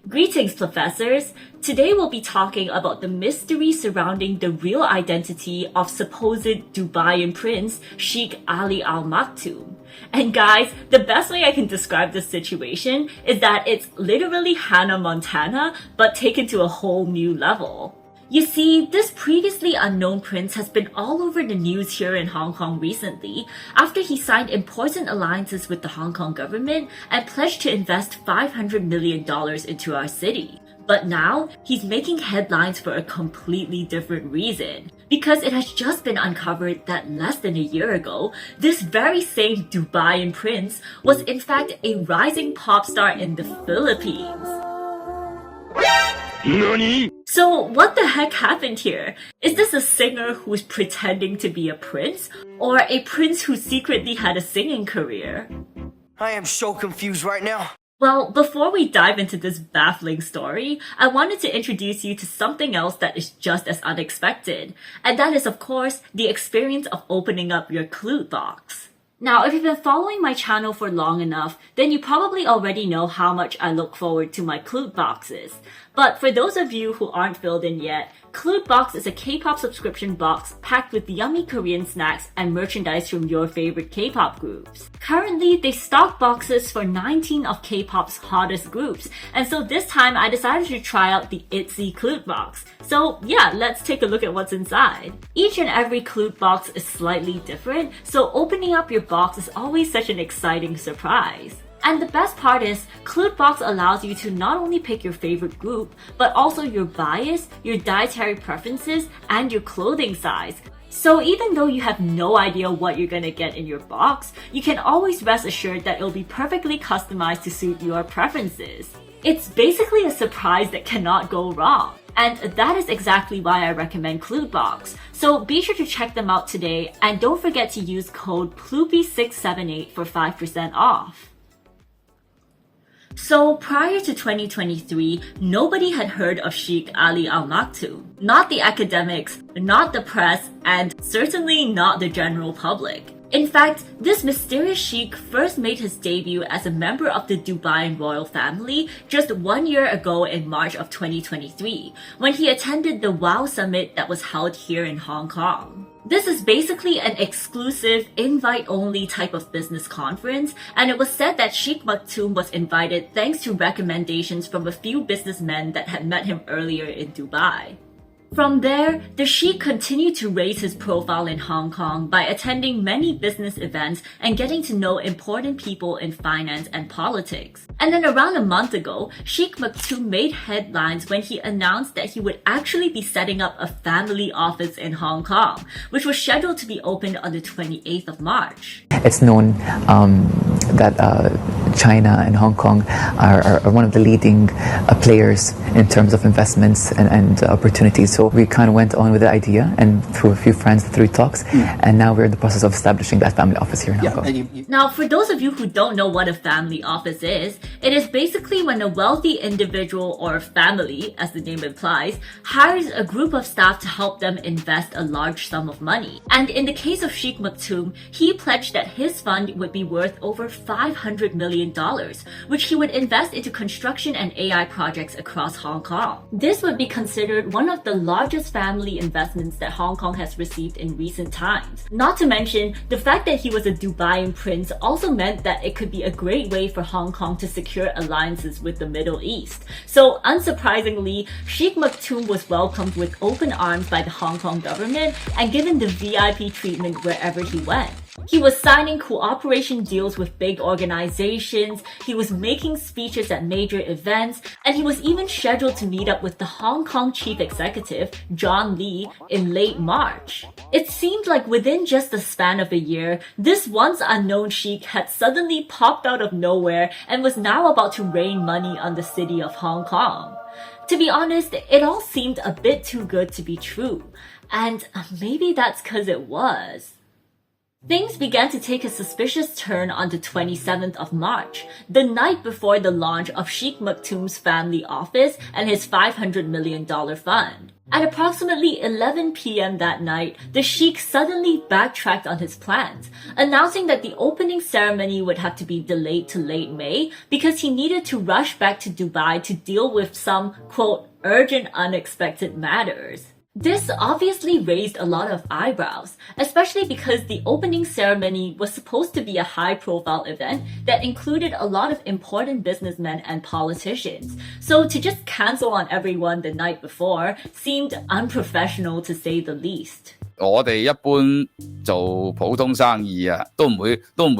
Greetings, professors! Today we'll be talking about the mystery surrounding the real identity of supposed Dubaian prince Sheikh Ali Al Maktoum. And guys, the best way I can describe this situation is that it's literally Hannah Montana, but taken to a whole new level. You see, this previously unknown prince has been all over the news here in Hong Kong recently after he signed important alliances with the Hong Kong government and pledged to invest $500 million into our city. But now, he's making headlines for a completely different reason. Because it has just been uncovered that less than a year ago, this very same Dubaian prince was in fact a rising pop star in the Philippines. NANI? So what the heck happened here? Is this a singer who's pretending to be a prince? Or a prince who secretly had a singing career? I am so confused right now. Well, before we dive into this baffling story, I wanted to introduce you to something else that is just as unexpected. And that is, of course, the experience of opening up your clue box. Now, if you've been following my channel for long enough, then you probably already know how much I look forward to my Clue boxes. But for those of you who aren't filled in yet, Clue Box is a K-pop subscription box packed with yummy Korean snacks and merchandise from your favorite K-pop groups. Currently, they stock boxes for 19 of K-pop's hottest groups, and so this time I decided to try out the ITZY Clue box. So yeah, let's take a look at what's inside. Each and every Clue box is slightly different, so opening up your box is always such an exciting surprise. And the best part is, Clue Box allows you to not only pick your favorite group, but also your bias, your dietary preferences, and your clothing size. So even though you have no idea what you're gonna get in your box, you can always rest assured that it'll be perfectly customized to suit your preferences. It's basically a surprise that cannot go wrong. And that is exactly why I recommend Clue Box. So be sure to check them out today, and don't forget to use code PLOOPY678 for 5% off. So prior to 2023, nobody had heard of Sheikh Ali Al Maktoum. Not the academics, not the press, and certainly not the general public. In fact, this mysterious sheikh first made his debut as a member of the Dubaian royal family just 1 year ago in March of 2023, when he attended the WOW Summit that was held here in Hong Kong. This is basically an exclusive, invite-only type of business conference, and it was said that Sheikh Maktoum was invited thanks to recommendations from a few businessmen that had met him earlier in Dubai. From there, the Sheikh continued to raise his profile in Hong Kong by attending many business events and getting to know important people in finance and politics. And then around a month ago, Sheikh Maktoum made headlines when he announced that he would actually be setting up a family office in Hong Kong, which was scheduled to be opened on the 28th of March. It's known that China and Hong Kong are one of the leading players in terms of investments and opportunities. So we kind of went on with the idea, and through a few friends, through talks, and now we're in the process of establishing that family office here in Hong Kong. Now, for those of you who don't know what a family office is, it is basically when a wealthy individual or family, as the name implies, hires a group of staff to help them invest a large sum of money. And in the case of Sheikh Maktoum, he pledged that his fund would be worth over $500 million, which he would invest into construction and AI projects across Hong Kong. This would be considered one of the largest family investments that Hong Kong has received in recent times. Not to mention, the fact that he was a Dubaian prince also meant that it could be a great way for Hong Kong to secure alliances with the Middle East. So unsurprisingly, Sheikh Maktoum was welcomed with open arms by the Hong Kong government and given the VIP treatment wherever he went. He was signing cooperation deals with big organizations, he was making speeches at major events, and he was even scheduled to meet up with the Hong Kong chief executive, John Lee, in late March. It seemed like within just the span of a year, this once unknown sheikh had suddenly popped out of nowhere and was now about to rain money on the city of Hong Kong. To be honest, it all seemed a bit too good to be true, and maybe that's 'cause it was. Things began to take a suspicious turn on the 27th of March, the night before the launch of Sheikh Maktoum's family office and his $500 million fund. At approximately 11 p.m. that night, the Sheikh suddenly backtracked on his plans, announcing that the opening ceremony would have to be delayed to late May because he needed to rush back to Dubai to deal with some, quote, urgent unexpected matters. This obviously raised a lot of eyebrows, especially because the opening ceremony was supposed to be a high-profile event that included a lot of important businessmen and politicians. So to just cancel on everyone the night before seemed unprofessional to say the least. 我哋一般做普通生意啊，都唔會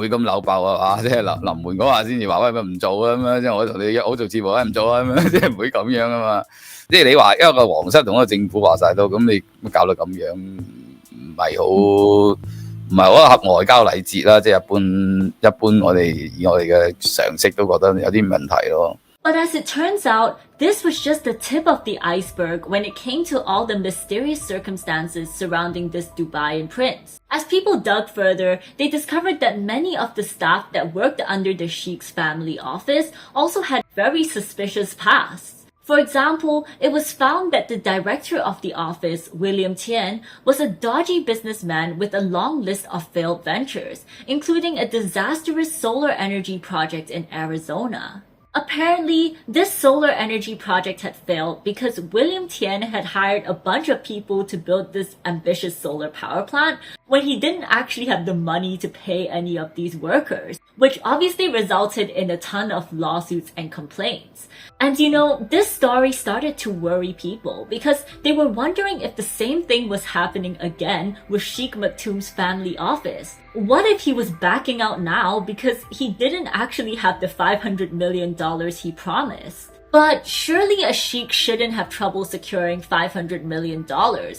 咁扭爆啊嘛，即係臨門嗰下先至話喂唔做啊咁樣，即係我同你約好做節目唔做啊咁樣，即係唔會咁樣啊嘛。即係你話一個皇室同一個政府話晒都，咁你搞到咁樣，唔係好合外交禮節啦。即係一般我哋以我哋嘅常識都覺得有啲問題咯。But as it turns out, this was just the tip of the iceberg when it came to all the mysterious circumstances surrounding this Dubaian prince. As people dug further, they discovered that many of the staff that worked under the Sheikh's family office also had very suspicious pasts. For example, it was found that the director of the office, William Tian, was a dodgy businessman with a long list of failed ventures, including a disastrous solar energy project in Arizona. Apparently, this solar energy project had failed because William Tian had hired a bunch of people to build this ambitious solar power plant when he didn't actually have the money to pay any of these workers, which obviously resulted in a ton of lawsuits and complaints. And you know, this story started to worry people because they were wondering if the same thing was happening again with Sheikh Maktoum's family office. What if he was backing out now because he didn't actually have the $500 million he promised? But surely a sheikh shouldn't have trouble securing $500 million,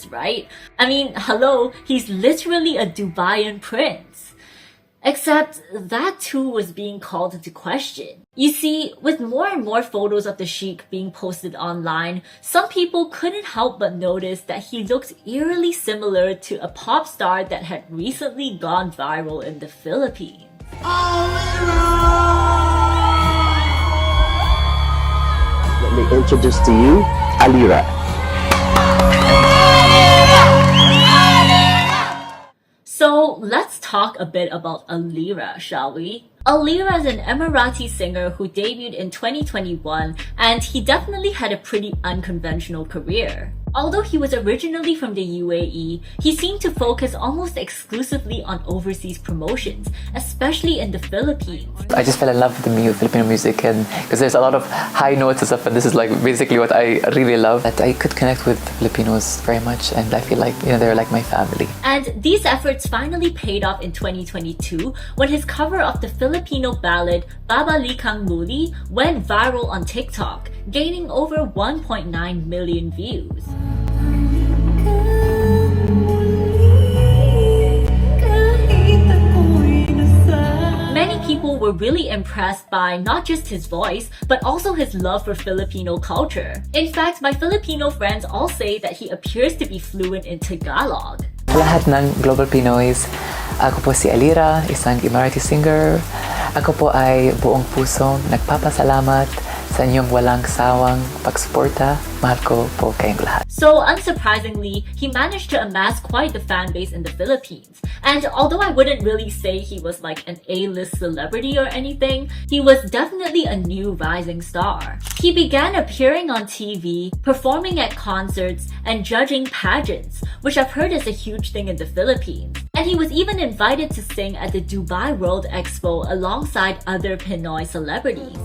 right? I mean, hello, he's literally a Dubaian prince. Except that too was being called into question. You see, with more and more photos of the sheikh being posted online, some people couldn't help but notice that he looked eerily similar to a pop star that had recently gone viral in the Philippines. Let me introduce to you Alira. So let's talk a bit about Alira, shall we? Alira is an Emirati singer who debuted in 2021, and he definitely had a pretty unconventional career. Although he was originally from the UAE, he seemed to focus almost exclusively on overseas promotions, especially in the Philippines. I just fell in love with the Filipino music, and because there's a lot of high notes and stuff, and this is like basically what I really love. That I could connect with Filipinos very much, and I feel like they're like my family. And these efforts finally paid off in 2022 when his cover of the Filipino ballad Babalikang Muli went viral on TikTok, gaining over 1.9 million views. Many people were really impressed by not just his voice, but also his love for Filipino culture. In fact, my Filipino friends all say that he appears to be fluent in Tagalog. Lahat ng Global Pinoys, ako po si Alira, isang Emirati singer. Ako po ay buong pusong nagpapasalamat sa inyong walang sawang pagsuporta. Mahal ko po kayong lahat. So unsurprisingly, he managed to amass quite the fan base in the Philippines. And although I wouldn't really say he was like an A-list celebrity or anything, he was definitely a new rising star. He began appearing on TV, performing at concerts, and judging pageants, which I've heard is a huge thing in the Philippines. And he was even invited to sing at the Dubai World Expo alongside other Pinoy celebrities.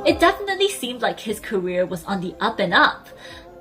It definitely seemed like his career was on the up and up,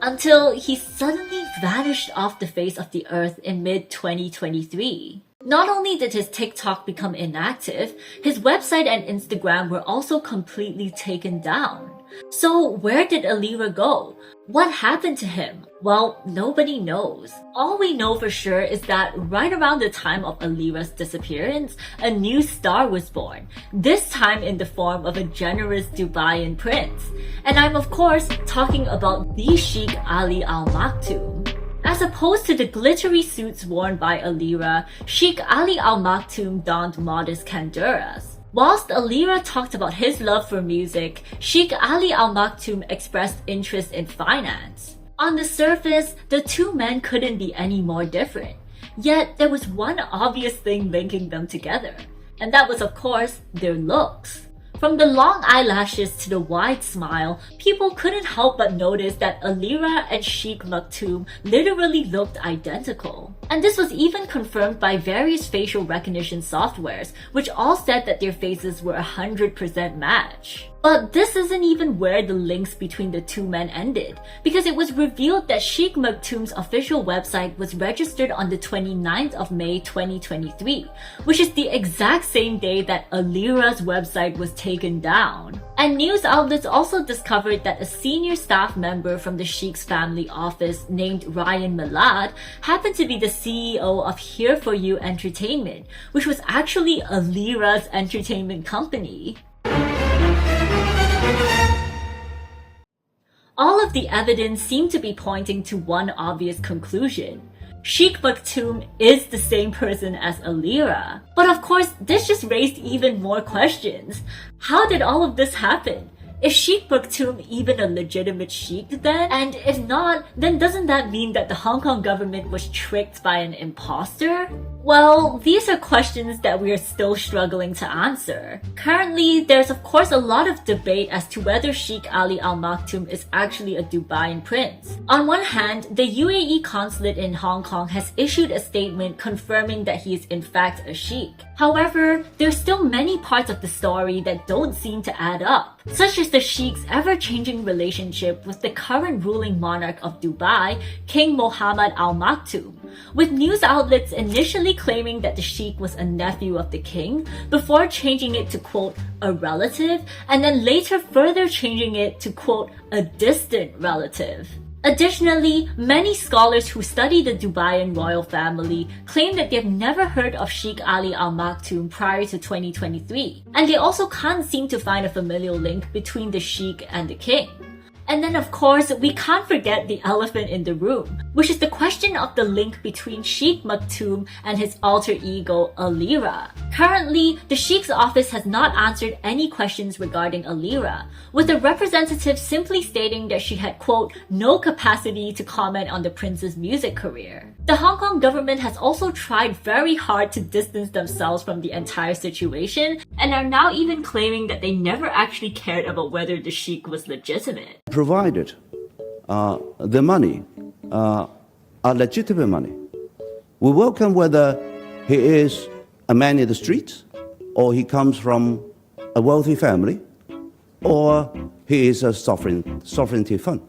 until he suddenly vanished off the face of the earth in mid-2023. Not only did his TikTok become inactive, his website and Instagram were also completely taken down. So where did Alira go? What happened to him? Well, nobody knows. All we know for sure is that right around the time of Alira's disappearance, a new star was born, this time in the form of a generous Dubaian prince. And I'm of course talking about the Sheikh Ali Al Maktoum. As opposed to the glittery suits worn by Alira, Sheikh Ali Al Maktoum donned modest kanduras. Whilst Alira talked about his love for music, Sheikh Ali Al Maktoum expressed interest in finance. On the surface, the two men couldn't be any more different. Yet, there was one obvious thing linking them together, and that was, of course, their looks. From the long eyelashes to the wide smile, people couldn't help but notice that Alira and Sheikh Maktoum literally looked identical. And this was even confirmed by various facial recognition softwares, which all said that their faces were 100% match. But this isn't even where the links between the two men ended, because it was revealed that Sheikh Maktoum's official website was registered on the 29th of May 2023, which is the exact same day that Alira's website was taken down. And news outlets also discovered that a senior staff member from the Sheikh's family office named Ryan Malad happened to be the CEO of Here For You Entertainment, which was actually Alira's entertainment company. All of the evidence seemed to be pointing to one obvious conclusion. Sheikh Maktoum is the same person as Alira. But of course, this just raised even more questions. How did all of this happen? Is Sheikh Maktoum even a legitimate sheikh then? And if not, then doesn't that mean that the Hong Kong government was tricked by an imposter? Well, these are questions that we are still struggling to answer. Currently, there's of course a lot of debate as to whether Sheikh Ali Al Maktoum is actually a Dubaian prince. On one hand, the UAE consulate in Hong Kong has issued a statement confirming that he is in fact a sheikh. However, there's still many parts of the story that don't seem to add up, such as the sheikh's ever-changing relationship with the current ruling monarch of Dubai, King Mohammed Al Maktoum, with news outlets initially claiming that the sheikh was a nephew of the king, before changing it to quote, a relative, and then later further changing it to quote, a distant relative. Additionally, many scholars who study the Dubaian royal family claim that they've never heard of Sheikh Ali Al Maktoum prior to 2023, and they also can't seem to find a familial link between the sheikh and the king. And then of course, we can't forget the elephant in the room, which is the question of the link between Sheikh Maktoum and his alter ego, Alira. Currently, the Sheikh's office has not answered any questions regarding Alira, with the representative simply stating that she had, quote, no capacity to comment on the prince's music career. The Hong Kong government has also tried very hard to distance themselves from the entire situation, and are now even claiming that they never actually cared about whether the Sheikh was legitimate. Provided the money are legitimate money. We welcome whether he is a man in the streets, or he comes from a wealthy family, or he is a sovereignty fund.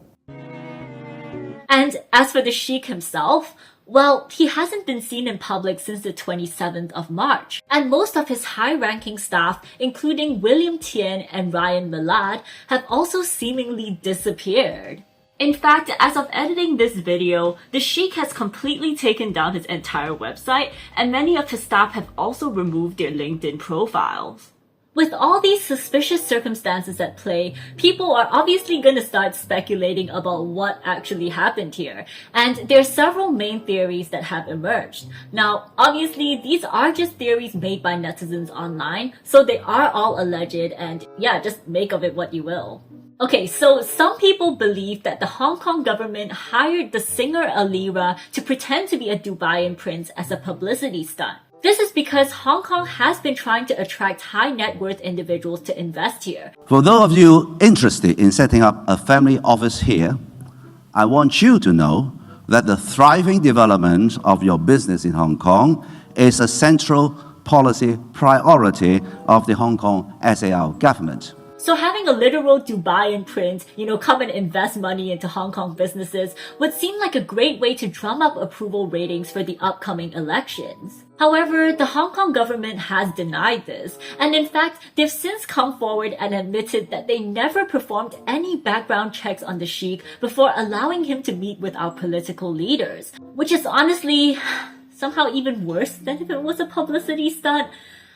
And as for the Sheikh himself, well, he hasn't been seen in public since the 27th of March, and most of his high-ranking staff, including William Tien and Ryan Malad, have also seemingly disappeared. In fact, as of editing this video, the Sheikh has completely taken down his entire website, and many of his staff have also removed their LinkedIn profiles. With all these suspicious circumstances at play, people are obviously going to start speculating about what actually happened here, and there are several main theories that have emerged. Now, obviously, these are just theories made by netizens online, so they are all alleged, and yeah, just make of it what you will. Okay, so some people believe that the Hong Kong government hired the singer Alira to pretend to be a Dubaian prince as a publicity stunt. This is because Hong Kong has been trying to attract high net worth individuals to invest here. For those of you interested in setting up a family office here, I want you to know that the thriving development of your business in Hong Kong is a central policy priority of the Hong Kong SAR government. So having a literal Dubaian prince, come and invest money into Hong Kong businesses would seem like a great way to drum up approval ratings for the upcoming elections. However, the Hong Kong government has denied this, and in fact, they've since come forward and admitted that they never performed any background checks on the Sheikh before allowing him to meet with our political leaders, which is honestly somehow even worse than if it was a publicity stunt.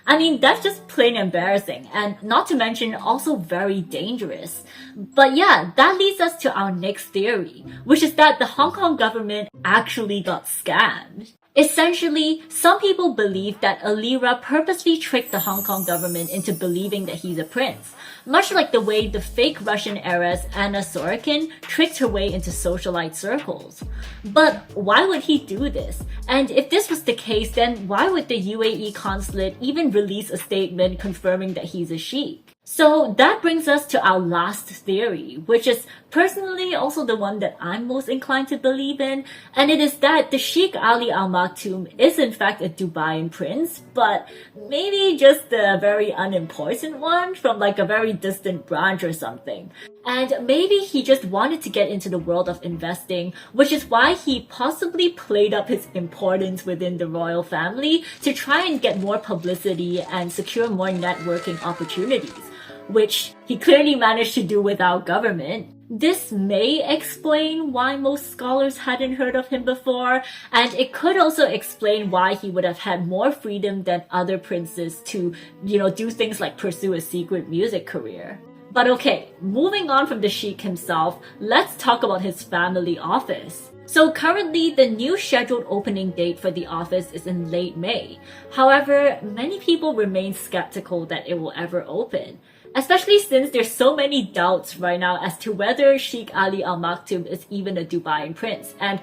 I mean, that's just plain embarrassing, and not to mention also very dangerous. But yeah, that leads us to our next theory, which is that the Hong Kong government actually got scammed. Essentially, some people believe that Alira purposely tricked the Hong Kong government into believing that he's a prince, much like the way the fake Russian heiress Anna Sorokin tricked her way into socialite circles. But why would he do this? And if this was the case, then why would the UAE consulate even release a statement confirming that he's a sheikh? So that brings us to our last theory, which is personally also the one that I'm most inclined to believe in, and it is that the Sheikh Ali Al Maktoum is in fact a Dubaian prince, but maybe just a very unimportant one from like a very distant branch or something. And maybe he just wanted to get into the world of investing, which is why he possibly played up his importance within the royal family to try and get more publicity and secure more networking opportunities, which he clearly managed to do without government. This may explain why most scholars hadn't heard of him before, and it could also explain why he would have had more freedom than other princes to, do things like pursue a secret music career. But okay, moving on from the Sheikh himself, let's talk about his family office. So currently, the new scheduled opening date for the office is in late May. However, many people remain skeptical that it will ever open, especially since there's so many doubts right now as to whether Sheikh Ali Al Maktoum is even a Dubaian prince. And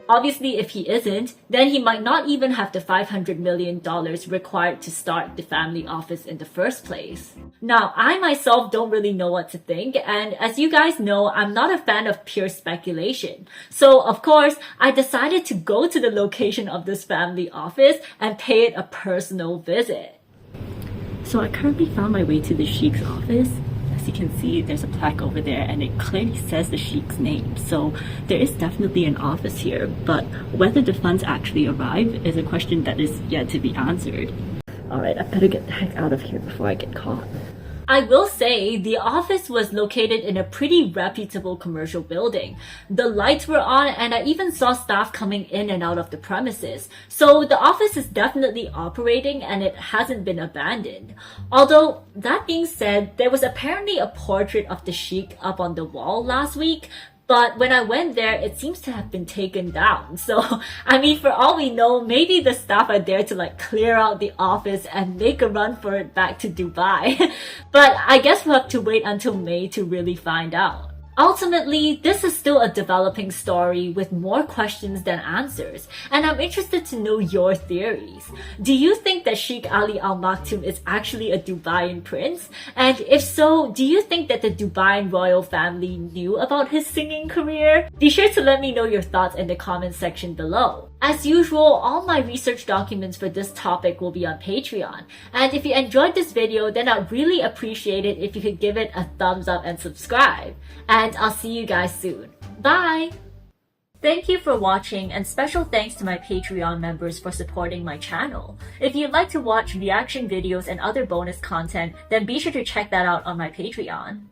obviously, if he isn't, then he might not even have the $500 million required to start the family office in the first place. Now, I myself don't really know what to think, and as you guys know, I'm not a fan of pure speculation. So, of course, I decided to go to the location of this family office and pay it a personal visit. So I currently found my way to the Sheikh's office. As you can see, there's a plaque over there and it clearly says the Sheikh's name. So there is definitely an office here, but whether the funds actually arrive is a question that is yet to be answered. Alright, I better get the heck out of here before I get caught. I will say, the office was located in a pretty reputable commercial building. The lights were on and I even saw staff coming in and out of the premises. So the office is definitely operating and it hasn't been abandoned. Although, that being said, there was apparently a portrait of the Sheikh up on the wall last week, but when I went there, it seems to have been taken down. So, I mean, for all we know, maybe the staff are there to like clear out the office and make a run for it back to Dubai. But I guess we'll have to wait until May to really find out. Ultimately, this is still a developing story with more questions than answers, and I'm interested to know your theories. Do you think that Sheikh Ali Al Maktoum is actually a Dubaian prince? And if so, do you think that the Dubaian royal family knew about his singing career? Be sure to let me know your thoughts in the comments section below. As usual, all my research documents for this topic will be on Patreon. And if you enjoyed this video, then I'd really appreciate it if you could give it a thumbs up and subscribe. And I'll see you guys soon. Bye! Thank you for watching, and special thanks to my Patreon members for supporting my channel. If you'd like to watch reaction videos and other bonus content, then be sure to check that out on my Patreon.